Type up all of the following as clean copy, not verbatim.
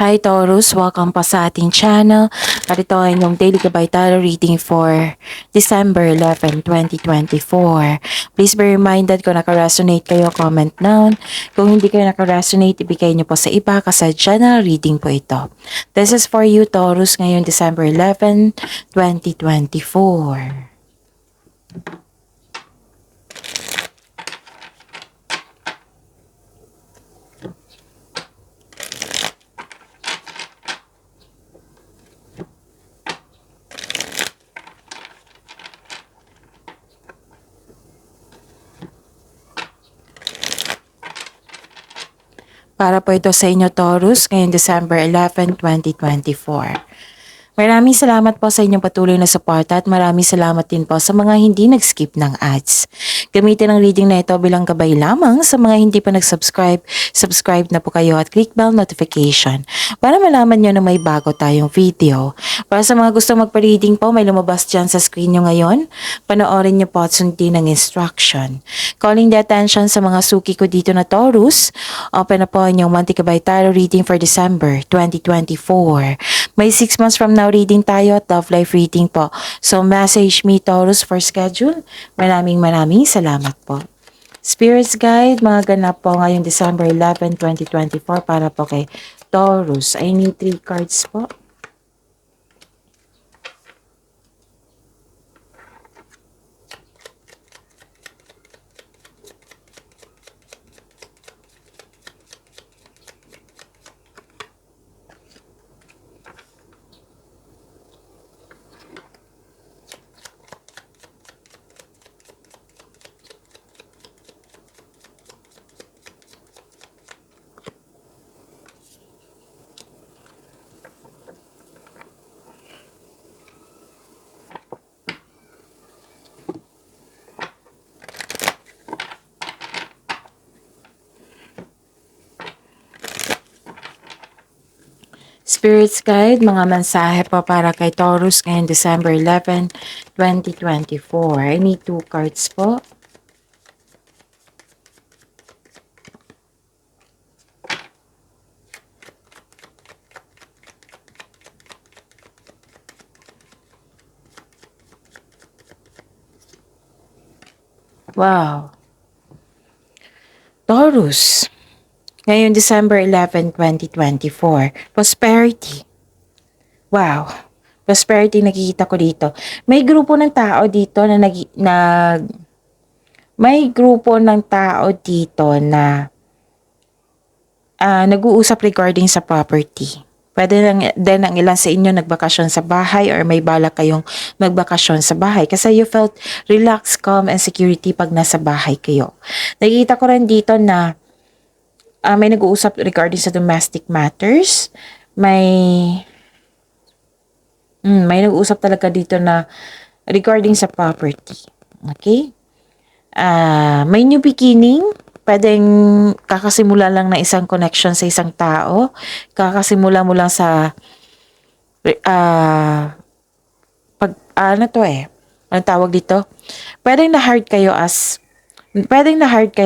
Hi Taurus, welcome pa sa ating channel. At ito ay inyong daily gabay tarot reading for December 11, 2024. Please be reminded kung naka-resonate kayo, comment down. Kung hindi kayo naka-resonate, ibigay niyo po sa iba kasi channel reading po ito. This is for you Taurus ngayon December 11, 2024. Para po ito sa inyo Taurus ngayong December 11, 2024. Maraming salamat po sa inyong patuloy na suporta at maraming salamat din po sa mga hindi nag-skip ng ads. Gamitin ang reading na ito bilang gabay lamang sa mga hindi pa nag-subscribe. Subscribe na po kayo at click bell notification para malaman nyo na may bago tayong video. Para sa mga gusto magpa-reading po, may lumabas dyan sa screen nyo ngayon. Panoorin nyo po at sundin ang instruction. Calling the attention sa mga suki ko dito na Taurus. Open na po ang inyong monthly gabay tarot reading for December 2024. May 6 months from now reading tayo at love life reading po. So message me Taurus for schedule. Maraming salamat po. Spirits Guide, mga ganap po ngayong December 11, 2024 para po kay Taurus. I need 3 cards po. Spirits Guide, mga mensahe po para kay Taurus ngayong December 11, 2024. I need 2 cards po. Wow. Taurus, ngayon December 11, 2024. Prosperity. Wow. Prosperity nakikita ko dito. May grupo ng tao dito na may grupo ng tao dito na nag-uusap regarding sa property. Pwede lang din ang ilan sa inyo nagbakasyon sa bahay or may balak kayong magbakasyon sa bahay kasi you felt relaxed, calm, and security pag nasa bahay kayo. Nakikita ko rin dito na may nag-uusap regarding sa domestic matters. May nag-uusap talaga dito na regarding sa property. Okay? May new beginning. Pwedeng kakasimula lang na isang connection sa isang tao. Kakasimula mo lang sa anong tawag dito? Pwedeng na-hard kayo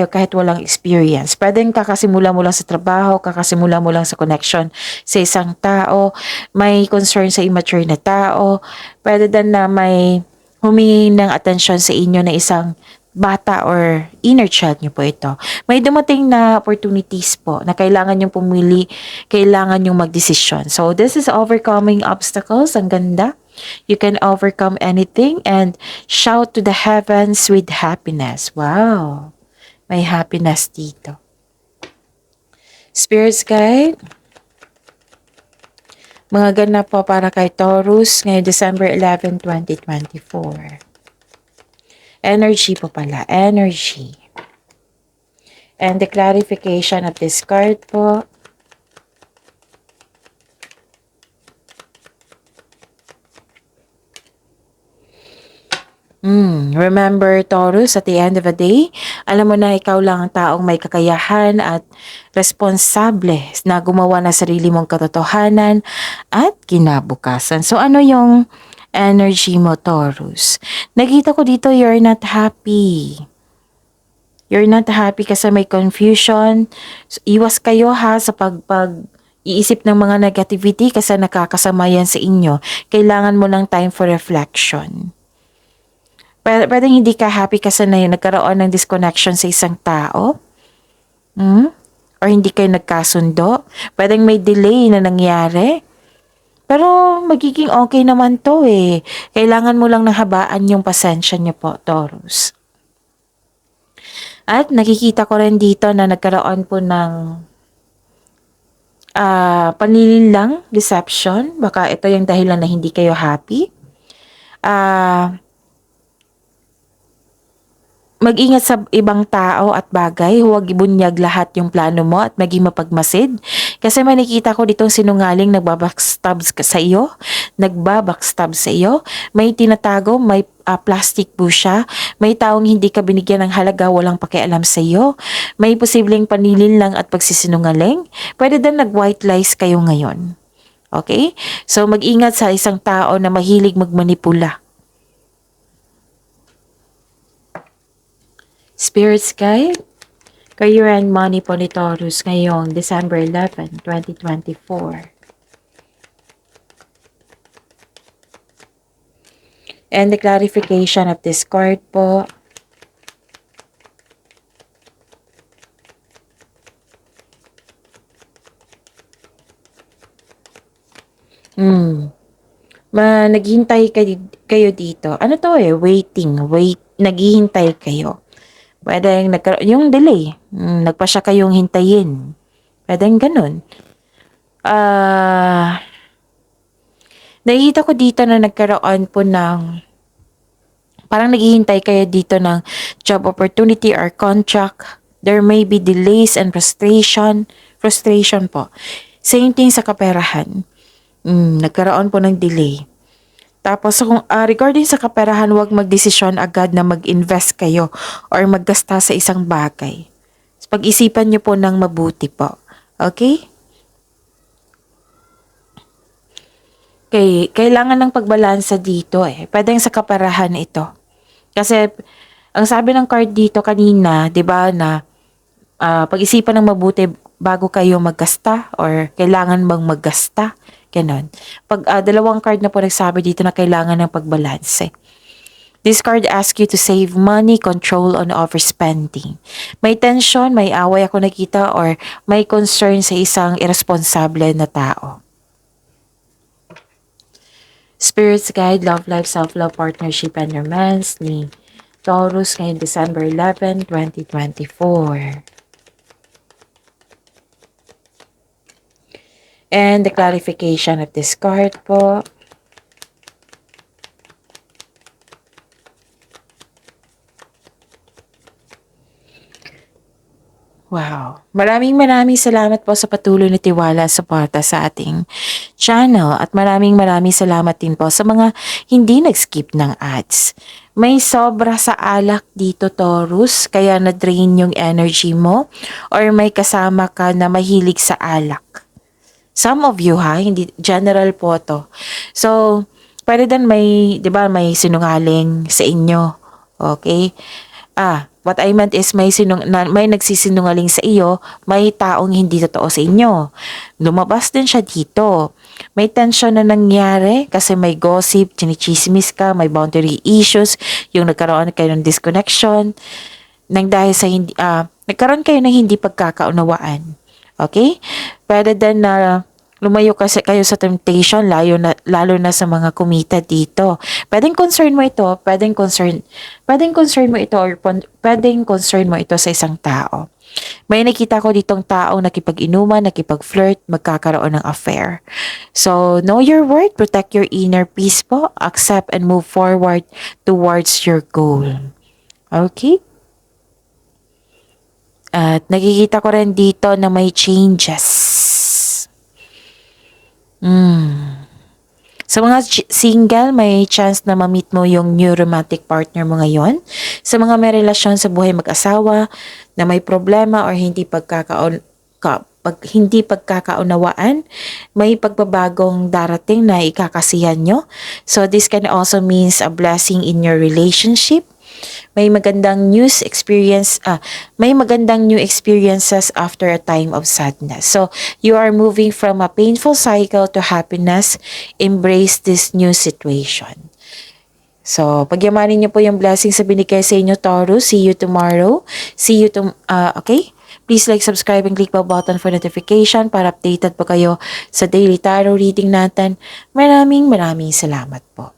kahit walang experience. Pwedeng kakasimula mo lang sa trabaho, kakasimula mo lang sa connection sa isang tao, may concern sa immature na tao, pwede din na may humingi ng atensyon sa inyo na isang bata or inner child nyo po ito. May dumating na opportunities po na kailangan nyong pumili, kailangan nyong magdesisyon. So, this is overcoming obstacles. Ang ganda. You can overcome anything and shout to the heavens with happiness. Wow! May happiness dito. Spirits Guide, mga ganap po para kay Taurus ngayong December 11, 2024. Energy po pala. Energy. And the clarification of this card po. Remember Taurus, at the end of the day, alam mo na ikaw lang ang taong may kakayahan at responsable na gumawa ng sarili mong katotohanan at kinabukasan. So ano yung energy mo Taurus? Nakita ko dito you're not happy. You're not happy kasi may confusion. So, iwas kayo ha sa iisip ng mga negativity kasi nakakasama yan sa inyo. Kailangan mo ng time for reflection. Pwedeng hindi ka happy kasi na nagkaroon ng disconnection sa isang tao. Or hindi kayo nagkasundo. Pwedeng may delay na nangyari. Pero magiging okay naman to eh. Kailangan mo lang nahabaan yung pasensya niyo po, Taurus. At nakikita ko rin dito na nagkaroon po ng panlilinlang, deception. Baka ito yung dahilan na hindi kayo happy. Mag-ingat sa ibang tao at bagay, huwag ibunyag lahat yung plano mo at maging mapagmasid. Kasi may nakita ko ditong sinungaling nagbabackstab sa iyo, may tinatago, may plastic po siya, may taong hindi ka binigyan ng halaga, walang pakialam sa iyo, may posibleng panilin lang at pagsisinungaling, pwede din nag-white lies kayo ngayon. Okay? So mag-ingat sa isang tao na mahilig magmanipula. Spirit Guide, career and money po ni Taurus ngayong December 11, 2024. And the clarification of this card po. Naghihintay kayo dito. Ano to eh? Naghihintay kayo. Pwedeng yung delay. Nagpa siya kayong hintayin. Pwedeng ganun. Nakikita ko dito na nagkaroon po ng parang naghihintay kayo dito ng job opportunity or contract. There may be delays and frustration. Frustration po. Same thing sa kaperahan. Nagkaroon po ng delay. Tapos kung regarding sa kaperahan, huwag magdesisyon agad na mag-invest kayo or maggasta sa isang bagay. Pag-isipan nyo po ng mabuti po. Okay? Kailangan ng pagbalansa dito eh. Pwedeng sa kaperahan ito. Kasi ang sabi ng card dito kanina, 'di ba, na pag-isipan ng mabuti bago kayo maggasta or kailangan bang maggasta. Ganon. Dalawang card na po nagsabi dito na kailangan ng pagbalanse. This card asks you to save money, control on overspending. May tension, may away ako nakita or may concern sa isang irresponsible na tao. Spirits Guide, Love Life, Self-Love, Partnership, and Romance ni Taurus ngayong December 11, 2024. And the clarification of this card po. Wow. Maraming salamat po sa patuloy na tiwala sa suporta sa ating channel at maraming salamat din po sa mga hindi nag-skip ng ads. May sobra sa alak dito, Taurus, kaya na-drain yung energy mo or may kasama ka na mahilig sa alak. Some of you hindi general po to. So, pwede din may, 'di ba, may sinungaling sa inyo. Okay? What I meant is may nagsisinungaling sa iyo, may taong hindi totoo sa inyo. Lumabas din siya dito. May tension na nangyari kasi may gossip, chinichismis ka, may boundary issues, yung nagkaroon kayo ng disconnection, nang dahil sa nagkaroon kayo ng hindi pagkakaunawaan. Okay? Pwede din na lumayo kasi kayo sa temptation, lalo na sa mga committed dito. Pwedeng concern mo ito sa isang tao. May nakita ko ditong tao nakipag-inuman, nakipag-flirt, magkakaroon ng affair. So, know your worth, protect your inner peace po, accept and move forward towards your goal. Okay? At nakikita ko rin dito na may changes. Sa mga single, may chance na ma-meet mo yung new romantic partner mo ngayon. Sa mga may relasyon sa buhay mag-asawa na may problema or hindi pagkakaunawaan, may pagbabagong darating na ikakasiyahan nyo. So this can also means a blessing in your relationship. May magandang may magandang new experiences after a time of sadness. So, you are moving from a painful cycle to happiness. Embrace this new situation. So, pagyamanin niyo po yung blessings sa binigay sa inyo, Taurus. See you tomorrow. Okay? Please like, subscribe, and click the button for notification para updated po kayo sa daily tarot reading natin. Maraming salamat po.